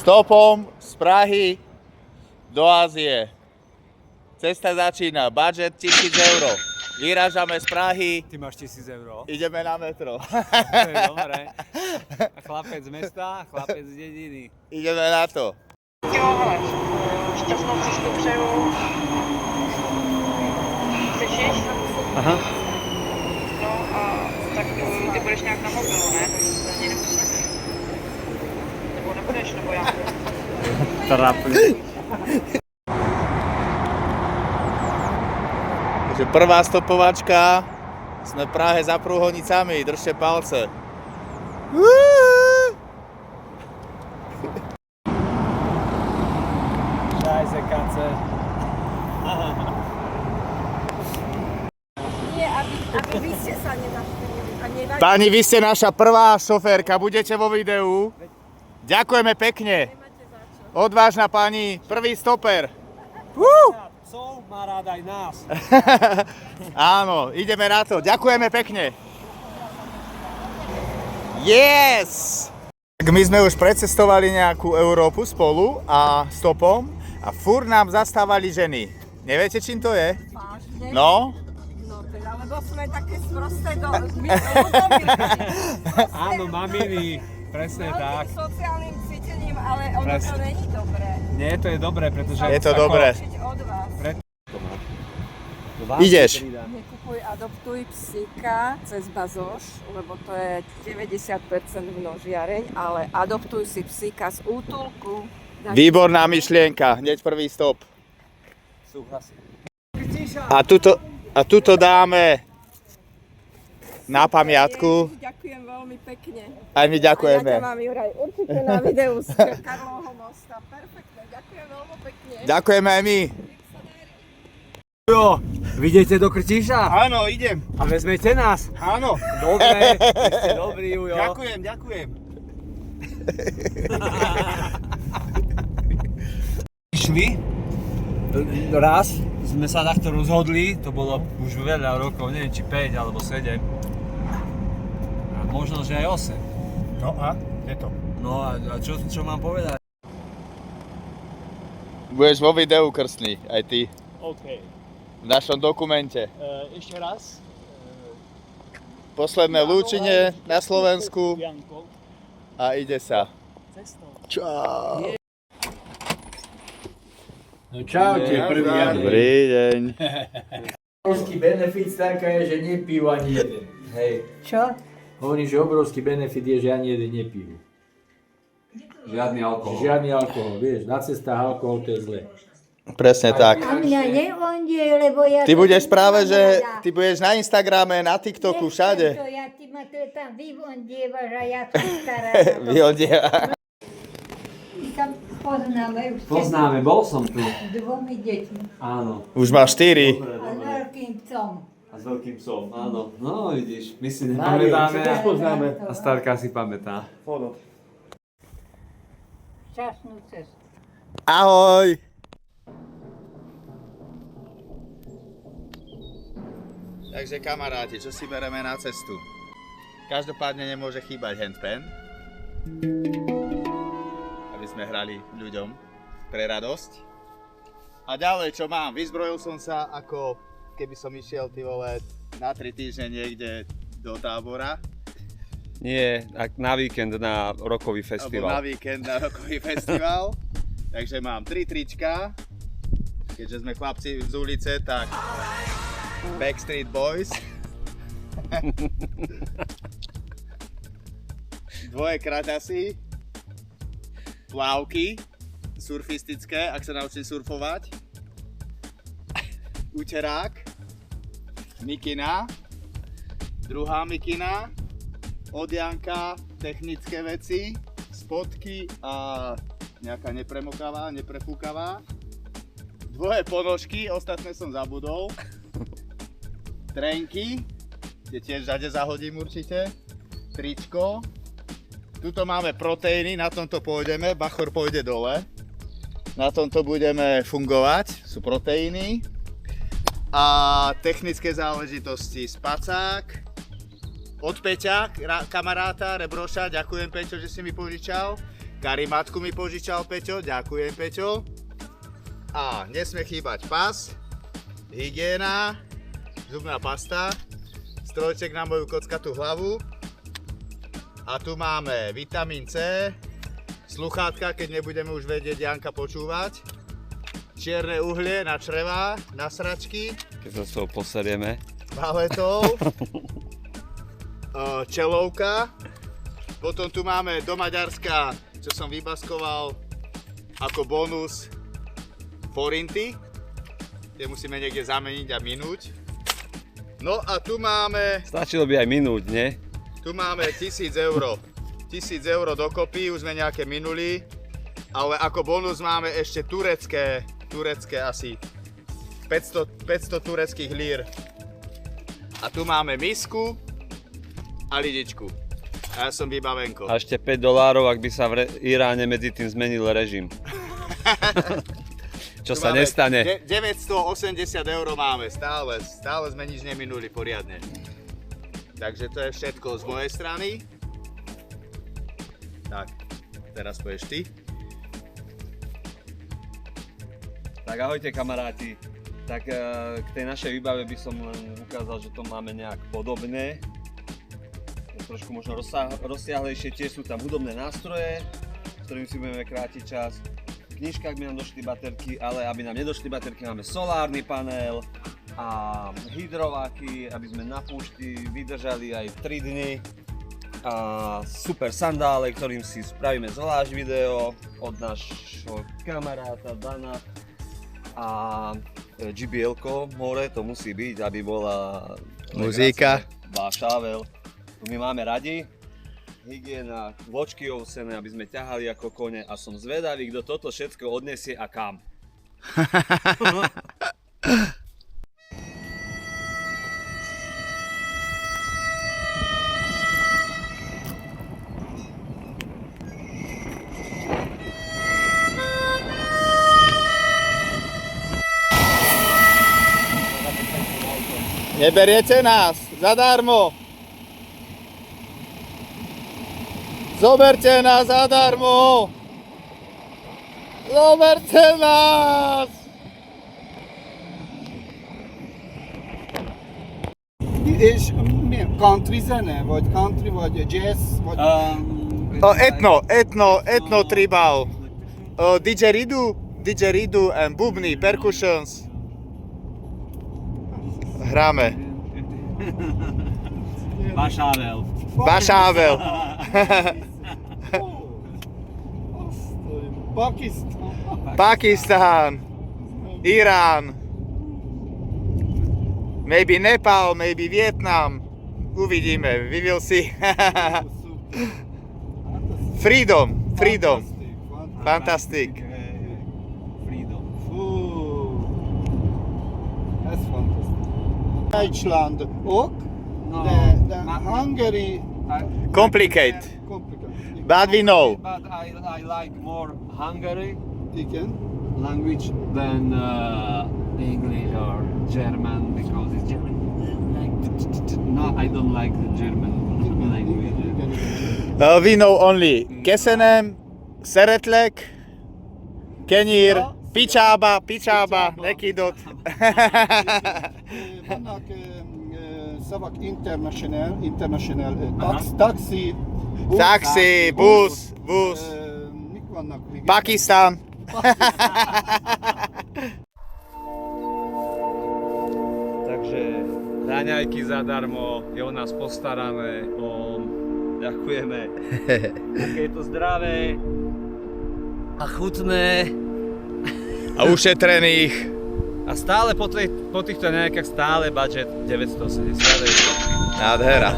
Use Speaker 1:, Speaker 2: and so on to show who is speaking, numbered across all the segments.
Speaker 1: Stopom z Prahy do Ázie. Cesta začína, budget 1000 eur. Vyrážame z Prahy.
Speaker 2: Ty máš 1000 eur.
Speaker 1: Ideme na metro.
Speaker 2: To je dobré. Chlapec z mesta, chlapec z dediny.
Speaker 1: Ideme na to.
Speaker 3: Jo, hele, šťastnou cestu přeju. Chceš jíst?
Speaker 2: Aha.
Speaker 3: No a tak ty budeš nějak na mobilu, ne? To ani nemusíš. Nebo nebudeš, nebo já.
Speaker 2: Trápne.
Speaker 1: Takže prvá stopovačka. Sme v Prahe za Prúhonicami, držte palce.
Speaker 2: Scheiße, Katze.
Speaker 4: Nie, aby vy ste sa nenaštívili a nedali.
Speaker 1: Pani, vy ste naša prvá šoférka, budete vo videu. Ďakujeme pekne.
Speaker 4: Nemáte za čo.
Speaker 1: Odvážna pani, prvý stoper.
Speaker 2: Psov má rád aj nás.
Speaker 1: Áno, ideme na to. Ďakujeme pekne. Yes! Tak my sme už precestovali nejakú Európu spolu a stopom a furt nám zastávali ženy. Neviete, čím to je?
Speaker 4: Vážne?
Speaker 1: No?
Speaker 4: No teda, lebo sme také sprosté do...
Speaker 2: Áno, maminy. Presne tak.
Speaker 4: Sociálnym cítením, ale ono to
Speaker 2: Presne.
Speaker 4: není dobré.
Speaker 2: Nie, to je dobré, pretože...
Speaker 1: Je to dobré.
Speaker 4: Učiť od vás.
Speaker 1: Ideš.
Speaker 4: Nekupuj, adoptuj psíka cez bazoš, lebo to je 90% množiareň, ale adoptuj si psíka z útulku.
Speaker 1: Výborná myšlienka, hneď prvý stop.
Speaker 2: Súhlasím.
Speaker 1: A tuto dáme na pamiatku.
Speaker 4: Ďakujem veľmi pekne.
Speaker 1: Aj my ďakujeme.
Speaker 4: A ja ťa mám, Juraj, určite na videu z Karlovho mosta. Perfektne, ďakujem veľmi pekne.
Speaker 1: Ďakujeme aj my.
Speaker 2: Jo, vidíte do Krtíša?
Speaker 1: Áno, idem.
Speaker 2: A vezmete nás?
Speaker 1: Áno.
Speaker 2: Dobre, ste dobrý, Jujo.
Speaker 1: Ďakujem.
Speaker 2: Išli. Raz sme sa takto rozhodli, to bolo už veľa rokov, neviem či 5 alebo 7. A možno, že aj 8.
Speaker 1: No a? Je to.
Speaker 2: No a čo mám povedať?
Speaker 1: Budeš vo videu krstný, aj ty.
Speaker 5: OK.
Speaker 1: V našom dokumente.
Speaker 5: Ešte raz.
Speaker 1: Posledné lúčenie na Slovensku
Speaker 5: Janko.
Speaker 1: a ide sa.
Speaker 5: Cestou.
Speaker 1: Čau.
Speaker 6: No čaute, prvý január.
Speaker 1: Dobrý deň.
Speaker 6: Obrovský benefit Starka je, že nepijú ani jeden. Hej.
Speaker 4: Čo?
Speaker 6: Hovorím, že obrovský benefit je, že ani jeden nepijú.
Speaker 2: Žiadny alkohol.
Speaker 6: Žiadny alkohol, vieš, na cestách alkohol to je zle.
Speaker 1: Presne tak.
Speaker 7: A mňa neondie, lebo ja...
Speaker 1: Ty
Speaker 7: to
Speaker 1: budeš
Speaker 7: nemám
Speaker 1: práve, že
Speaker 7: rada.
Speaker 1: ty budeš na Instagrame, na TikToku,
Speaker 7: Nechcem
Speaker 1: všade.
Speaker 7: To, ja ty ma to tam vyvondievaš a ja som stará.
Speaker 1: Vyhodia.
Speaker 7: My sa poznáme už
Speaker 2: Poznáme, bol som tu.
Speaker 7: s 2 deťmi
Speaker 2: Áno.
Speaker 1: Už máš 4.
Speaker 7: a s veľkým psom.
Speaker 2: A s veľkým psom, áno. No vidíš, my si
Speaker 6: Mário,
Speaker 2: nepamätáme.
Speaker 6: čo to poznáme?
Speaker 2: A Starka si pamätá.
Speaker 7: Šťastnú cestu.
Speaker 1: Ahoj. Takže kamaráti, čo si bereme na cestu? Každopádne nemôže chýbať handpan, aby sme hrali ľuďom pre radosť. A ďalej, čo mám? Vyzbrojil som sa, ako keby som išiel, ty vole, na 3 týždne niekde do tábora.
Speaker 8: Nie, na víkend na rokový
Speaker 1: Alebo
Speaker 8: festival.
Speaker 1: na víkend na rokový festival. Takže mám 3 trička. Keďže sme chlapci z ulice, tak Backstreet Boys. Dvoje kraťasy. Plávky surfistické, ak sa naučím surfovať. Uterák. Mikina. Druhá mikina. Od Janka technické veci. Spodky a nejaká nepremokavá, neprefúkavá. Dvoje ponožky, ostatné som zabudol. Trenky, tie tiež žade zahodím určite. Tričko. Tuto máme proteíny, na tomto pôjdeme, bachor pôjde dole. Na tomto budeme fungovať, sú proteíny. A technické záležitosti, spacák. Od Peťa, kamaráta, Rebroša, ďakujem Peťo, že si mi požičal. Karimatku mi požičal Peťo, ďakujem Peťo. A nesmie chýbať pas, hygiena, zubná pasta, strojček na moju kockatú hlavu. A tu máme vitamín C, sluchátka, keď nebudeme už vedieť Janka počúvať, čierne uhlie na črevá, na sračky,
Speaker 8: Keď sa z toho poserieme.
Speaker 1: baletov, čelovka, potom tu máme do Maďarska, čo som vybaskoval ako bonus, forinty, tie musíme niekde zameniť a minúť. No a tu máme
Speaker 8: Stačilo by aj minúť, nie?
Speaker 1: Tu máme 1000 eur. 1000 eur dokopy, už sme nejaké minuli. Ale ako bonus máme ešte turecké asi 500 tureckých lír. A tu máme misku a lidičku. A ja som vybavenko.
Speaker 8: A ešte $5, ak by sa v Iráne medzi tým zmenil režim. Čo
Speaker 1: Tu
Speaker 8: sa
Speaker 1: máme
Speaker 8: nestane.
Speaker 1: 980 eur máme, stále sme nič neminuli poriadne. Takže to je všetko z mojej strany. Tak, teraz povieš ty.
Speaker 8: Tak ahojte kamaráti. Tak k tej našej výbave by som len ukázal, že to máme nejak podobné. Trošku možno rozsiahlejšie, tiež sú tam hudobné nástroje, s ktorými si budeme krátiť čas. V knižkách by nám došli baterky, ale aby nám nedošli baterky, máme solárny panel a hydrováky, aby sme na púšti vydržali aj 3 dni. A super sandále, ktorým si spravíme zvlášť video od nášho kamaráta Dana. A JBL-ko, more, to musí byť, aby bola
Speaker 1: Muzíka.
Speaker 8: Šável. My máme radi. Hygiena, vočky ovsené, aby sme ťahali ako kone a som zvedavý, kto toto všetko odnesie a kam.
Speaker 1: Neberiete nás zadarmo. Zoberte nás zadarmo. Zoberte nás.
Speaker 9: És milyen country zene, vagy country, vagy jazz, vagy...
Speaker 1: Etno tribal. Didgeridoo and bubny, percussions. Hráme.
Speaker 2: Bašável.
Speaker 1: Bašável.
Speaker 9: Pakisztán.
Speaker 1: Pakistan. Irán. Maybe Nepal, maybe Vietnam. Uvidíme, we will see. Freedom. Fantastic.
Speaker 2: Freedom.
Speaker 9: Ez fantasztikus. Deutschland ok,
Speaker 2: No,
Speaker 9: de Hungary
Speaker 1: Complicate.
Speaker 9: complicated.
Speaker 1: But we know.
Speaker 2: But I like more Hungary
Speaker 9: Igen.
Speaker 2: language than English or German because it's German. No, I don't like the German language.
Speaker 1: We know only Kessenem, Szeretlek, Kenyir, Picsába, Nekidot.
Speaker 9: Vannak szavak international taxi,
Speaker 1: Busz,
Speaker 9: mik vannak még?
Speaker 1: Pakistan.
Speaker 8: Takže raňajky zadarmo, je o nás postarané. Ďakujeme. Aké je to zdravé a chutné.
Speaker 1: A ušetrených.
Speaker 8: A stále po týchto nejakých stále budget 980 €.
Speaker 1: Nádhera.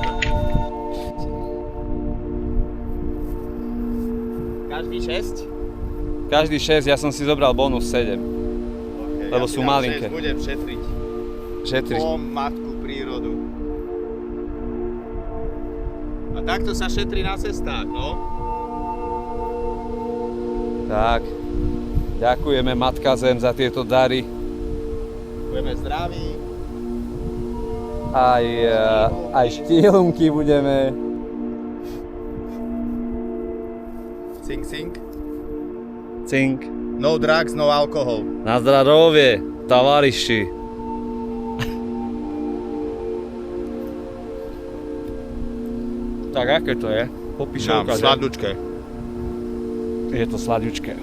Speaker 1: Každý 6?
Speaker 8: Každý 6, ja som si zobral bonus 7.
Speaker 1: Okay,
Speaker 8: Lebo sú malinké.
Speaker 1: Budem šetriť.
Speaker 8: Šetri.
Speaker 1: O matku prírodu. A takto sa šetrí na cestách, no?
Speaker 8: Tak. Ďakujeme Matka Zem za tieto dary.
Speaker 1: Budeme zdraví.
Speaker 8: Aj štýlumky budeme.
Speaker 1: Cink, cink.
Speaker 8: Cink.
Speaker 1: No drugs, no alcohol.
Speaker 8: Na zdravie, tovariši. Tak aké to je? Popíšovka, že?
Speaker 1: Sladučké.
Speaker 8: Je to sladúčké.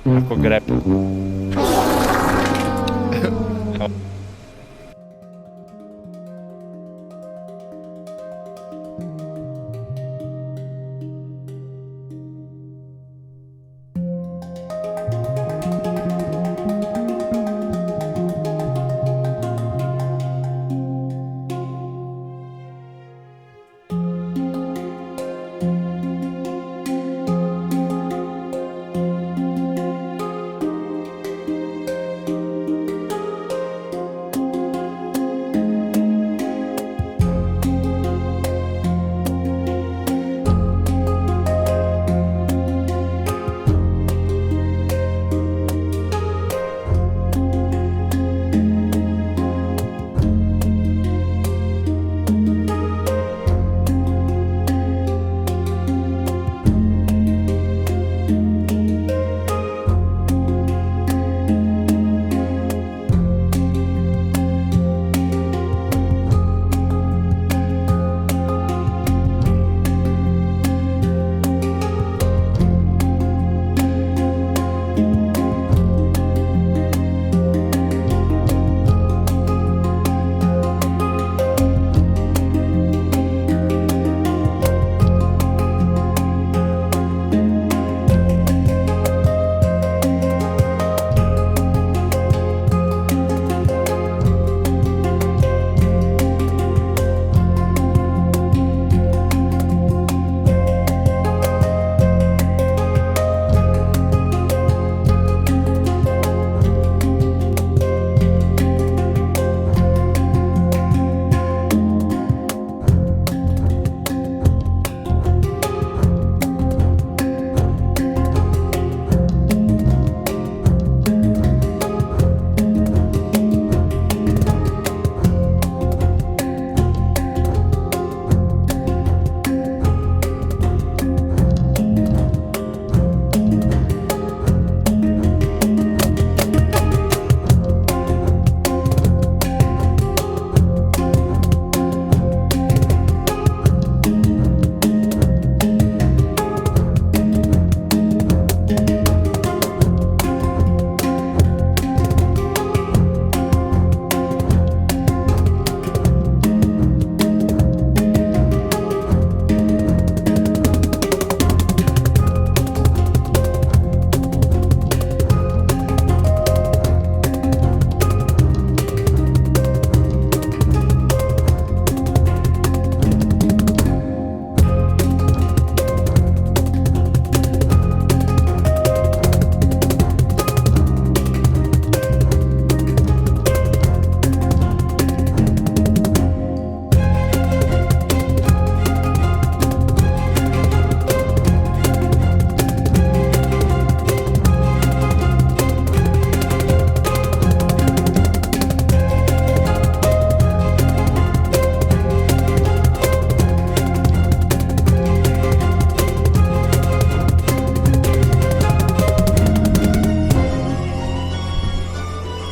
Speaker 8: Ako grep.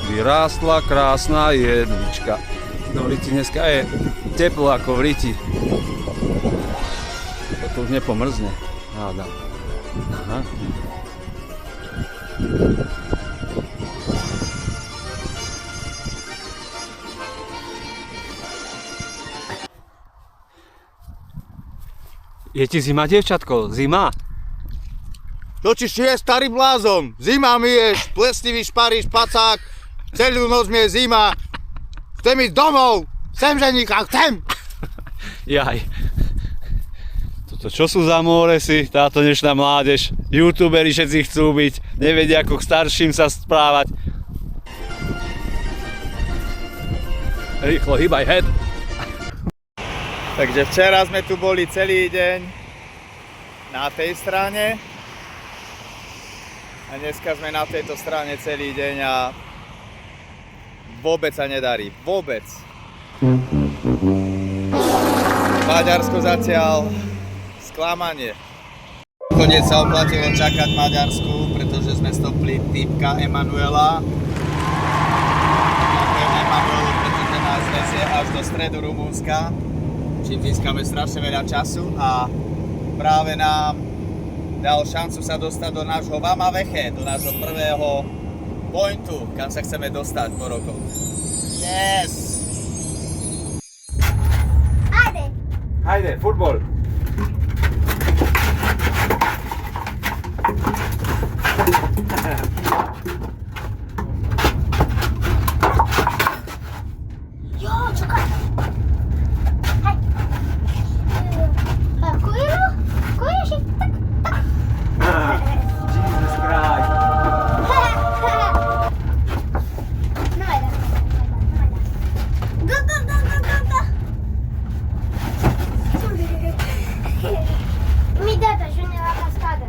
Speaker 8: Vyrástla krásna jedlička. No v Riti dneska je teplo ako v Riti. To už nepomrzne. Hádam. Aha. Je ti zima, dievčatko? Zima?
Speaker 1: Totiž je starý blázon. Zima mi ješ, plesnivý šparíš, pacák. Celú noc mi je zima. Chcem ísť domov. Chcem ženíka, chcem.
Speaker 8: Jaj. Toto čo sú za móresy, táto dnešná mládež? Youtuberi všetci chcú byť, nevedia ako k starším sa správať. Rýchlo, hýbaj head.
Speaker 1: Takže včera sme tu boli celý deň na tej strane a dneska sme na tejto strane celý deň a vôbec sa nedarí, vôbec. Maďarsko zatiaľ sklamanie. Konec sa oplatilo čakať Maďarsku, pretože sme stopli týpka Emanuela. Ďakujem Emanuelu, pretože nás vezie až do stredu Rumunska. Čím získame strašne veľa času a práve nám dal šancu sa dostať do nášho Vama Veche, do nášho prvého pointu, kam sa chceme dostať po rokoch. Yes!
Speaker 2: Hajde, futbol. Jesus Christ.
Speaker 7: Mi date ajunge la cascadă.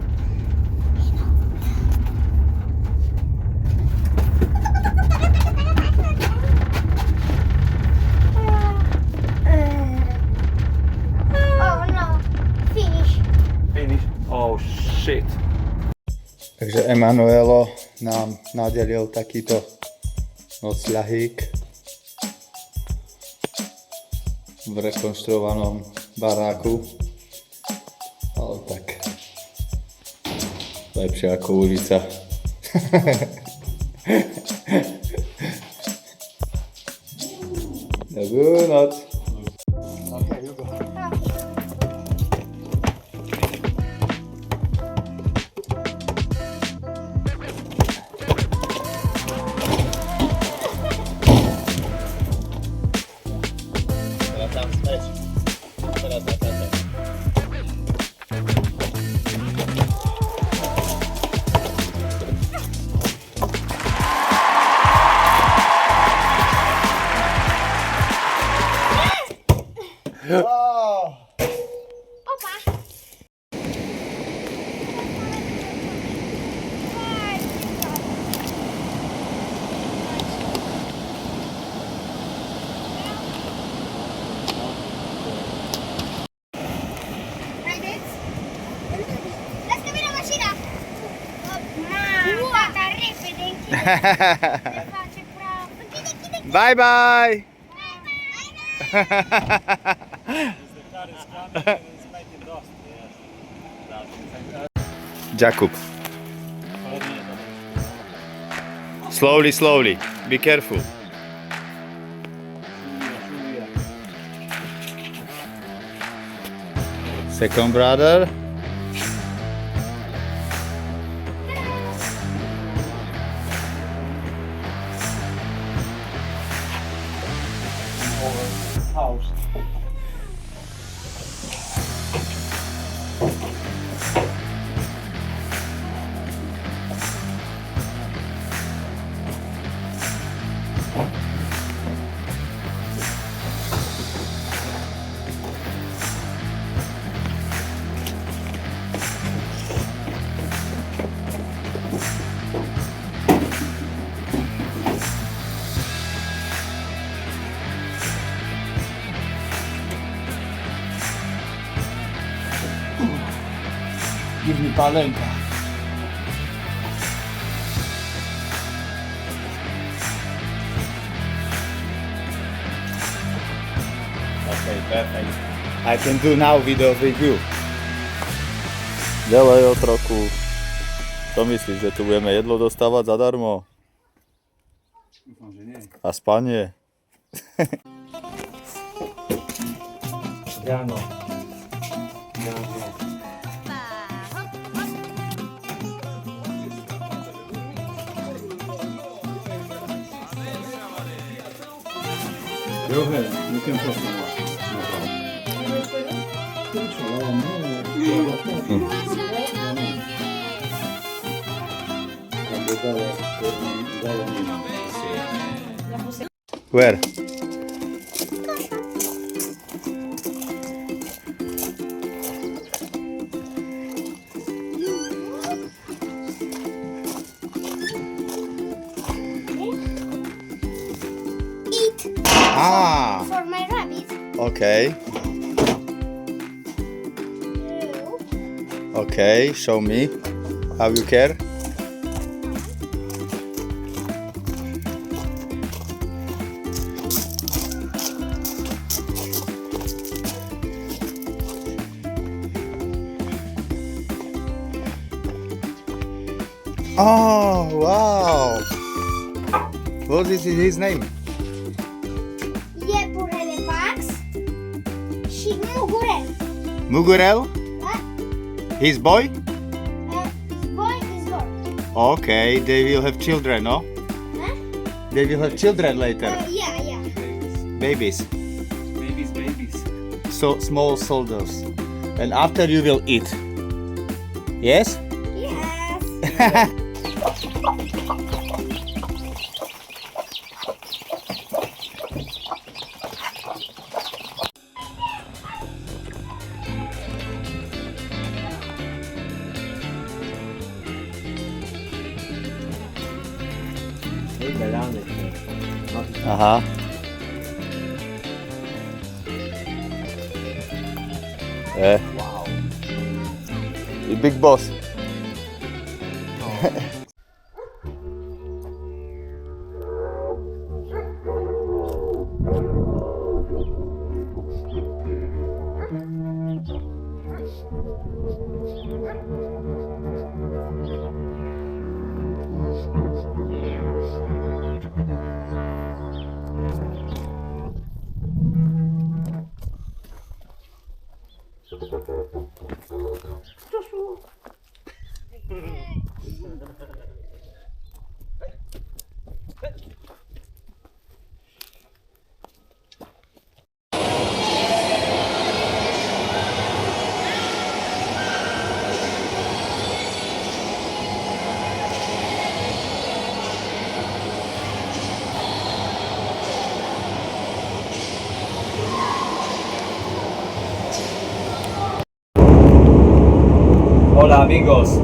Speaker 7: Oh no, finish.
Speaker 2: Finish. Oh shit.
Speaker 1: Takže Emanuelo nám nadelil takýto nocľahík v rekonštruovanom baráku. Ale tak lepšie ako ulica. Dobrú noc. Teraz tam späť. Teraz na tebe.
Speaker 7: Haideți! Lasă vină mașina! Tata, repede, închide! Ne face praf! Închide!
Speaker 1: Bye bye! Jakub. Slowly, slowly. Be careful. Second brother.
Speaker 2: House.
Speaker 9: Give me palenka.
Speaker 1: Okay, perfect. I can do now video review. Ďalej o trochu. Čo myslíš, že tu budeme jedlo dostávať zadarmo?
Speaker 9: Dúfam, že nie.
Speaker 1: A spanie?
Speaker 2: Ráno.
Speaker 9: Johe, you can post it.
Speaker 1: Where?
Speaker 7: Eat
Speaker 1: Ah,
Speaker 7: for my rabbit.
Speaker 1: okay. Okay, show me how you care. Oh, wow! What is his name?
Speaker 7: Je Burele Pax și Mugurel.
Speaker 1: Mugurel? His boy?
Speaker 7: Boy is girl.
Speaker 1: Okay, they will have children, no? They will have children later.
Speaker 7: Yeah.
Speaker 1: Babies.
Speaker 2: Babies.
Speaker 1: So small soldiers. And after you will eat. Yes?
Speaker 7: Yes.
Speaker 1: Aha. Wow. You big boss.
Speaker 2: Hola amigos,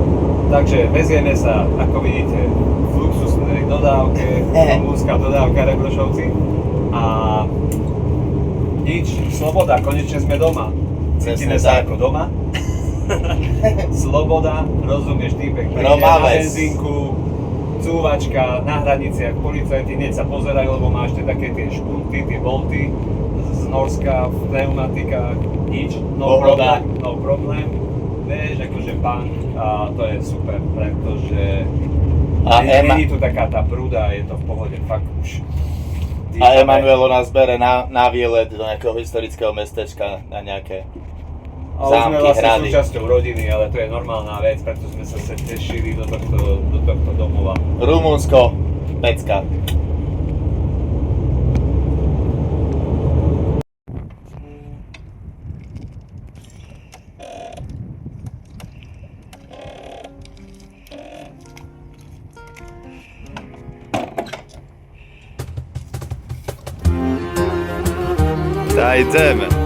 Speaker 2: takže vezieme sa, ako vidíte, v luxusnej dodávke, rumúnska dodávka Rebrošovci a nič, sloboda, konečne sme doma, cítime sa ako doma. Sloboda, rozumieš, týpek, príde na benzínku, cúvačka, na hraniciach, policajti hneď sa pozerajú, lebo máš také tie špunty, tie bolty z Norska v pneumatikách, nič, no problém. Vieš, akože punk a to je super, pretože nie je tu taká tá prúda, je to v pohode, fakt už.
Speaker 1: A Emanuelo nás bere na výlet do nejakého historického mestečka, na nejaké
Speaker 2: A už sme
Speaker 1: zámky,
Speaker 2: vlastne
Speaker 1: hrady.
Speaker 2: súčasťou rodiny, ale to je normálna vec, preto sme sa tešili do tohto domova.
Speaker 1: Rumunsko, pecka. Dajdzemy.